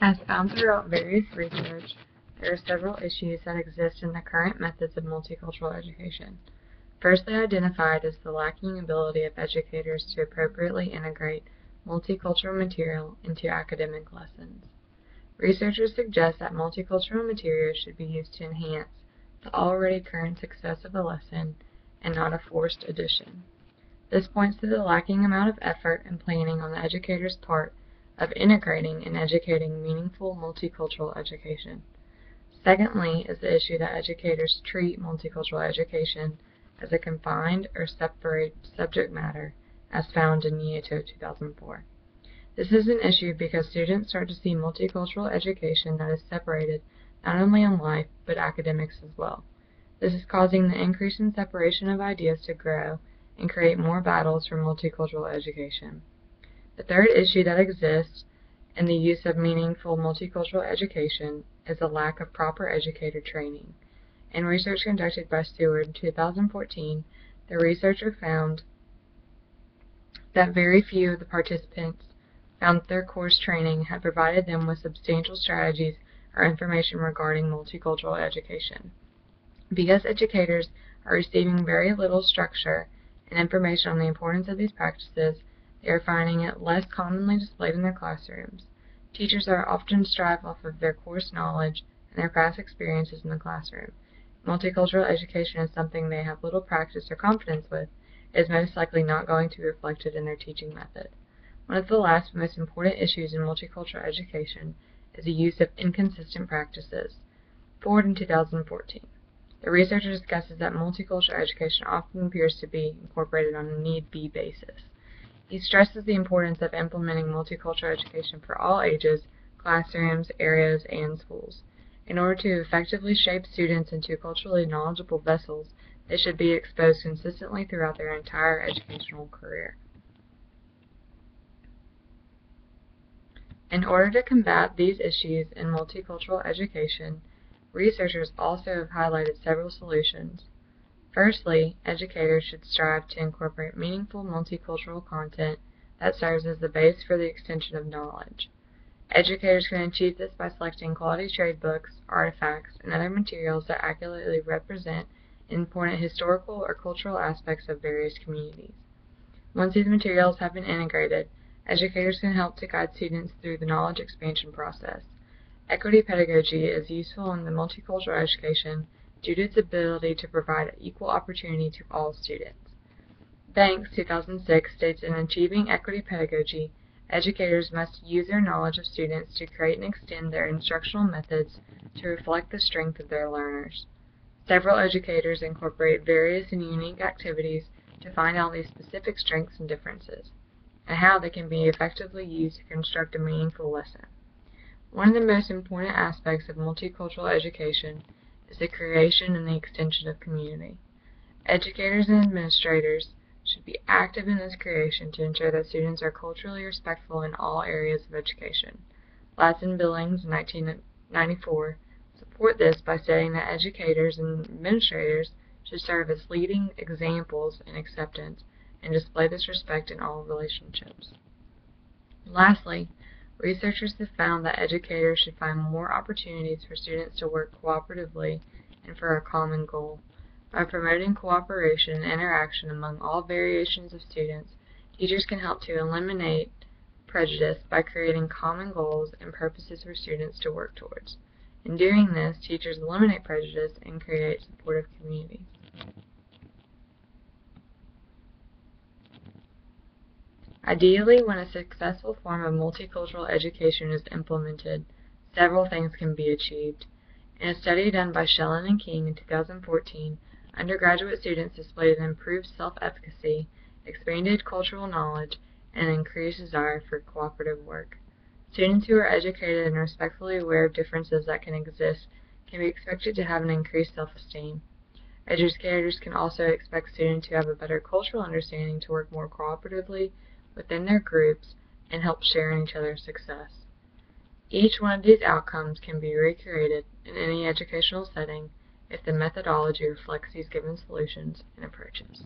As found throughout various research, there are several issues that exist in the current methods of multicultural education. Firstly identified is the lacking ability of educators to appropriately integrate multicultural material into academic lessons. Researchers suggest that multicultural material should be used to enhance the already current success of a lesson and not a forced addition. This points to the lacking amount of effort and planning on the educator's part of integrating and educating meaningful multicultural education. Secondly is the issue that educators treat multicultural education as a confined or separate subject matter as found in NIETO 2004. This is an issue because students start to see multicultural education that is separated not only in life but academics as well. This is causing the increase in separation of ideas to grow and create more battles for multicultural education. The third issue that exists in the use of meaningful multicultural education is a lack of proper educator training. In research conducted by Stewart in 2014, the researcher found that very few of the participants found that their course training had provided them with substantial strategies or information regarding multicultural education. Because educators are receiving very little structure and information on the importance of these practices, they are finding it less commonly displayed in their classrooms. Teachers are often strive off of their course knowledge and their past experiences in the classroom. Multicultural education is something they have little practice or confidence with. It is most likely not going to be reflected in their teaching method. One of the last but most important issues in multicultural education is the use of inconsistent practices. Ford in 2014. The researcher discusses that multicultural education often appears to be incorporated on a need-be basis. He stresses the importance of implementing multicultural education for all ages, classrooms, areas, and schools. In order to effectively shape students into culturally knowledgeable vessels, they should be exposed consistently throughout their entire educational career. In order to combat these issues in multicultural education, researchers also have highlighted several solutions. Firstly, educators should strive to incorporate meaningful multicultural content that serves as the base for the extension of knowledge. Educators can achieve this by selecting quality trade books, artifacts, and other materials that accurately represent important historical or cultural aspects of various communities. Once these materials have been integrated, educators can help to guide students through the knowledge expansion process. Equity pedagogy is useful in the multicultural education due to its ability to provide equal opportunity to all students. Banks, 2006, states in achieving equity pedagogy, educators must use their knowledge of students to create and extend their instructional methods to reflect the strength of their learners. Several educators incorporate various and unique activities to find out these specific strengths and differences, and how they can be effectively used to construct a meaningful lesson. One of the most important aspects of multicultural education is the creation and the extension of community. Educators and administrators should be active in this creation to ensure that students are culturally respectful in all areas of education. Latson Billings, in 1994, support this by stating that educators and administrators should serve as leading examples in acceptance and display this respect in all relationships. Lastly, researchers have found that educators should find more opportunities for students to work cooperatively and for a common goal. By promoting cooperation and interaction among all variations of students, teachers can help to eliminate prejudice by creating common goals and purposes for students to work towards. In doing this, teachers eliminate prejudice and create supportive communities. Ideally, when a successful form of multicultural education is implemented, several things can be achieved. In a study done by Schellen and King in 2014, undergraduate students displayed an improved self-efficacy, expanded cultural knowledge, and an increased desire for cooperative work. Students who are educated and respectfully aware of differences that can exist can be expected to have an increased self-esteem. Educators can also expect students who have a better cultural understanding to work more cooperatively within their groups and help share in each other's success. Each one of these outcomes can be recreated in any educational setting if the methodology reflects these given solutions and approaches.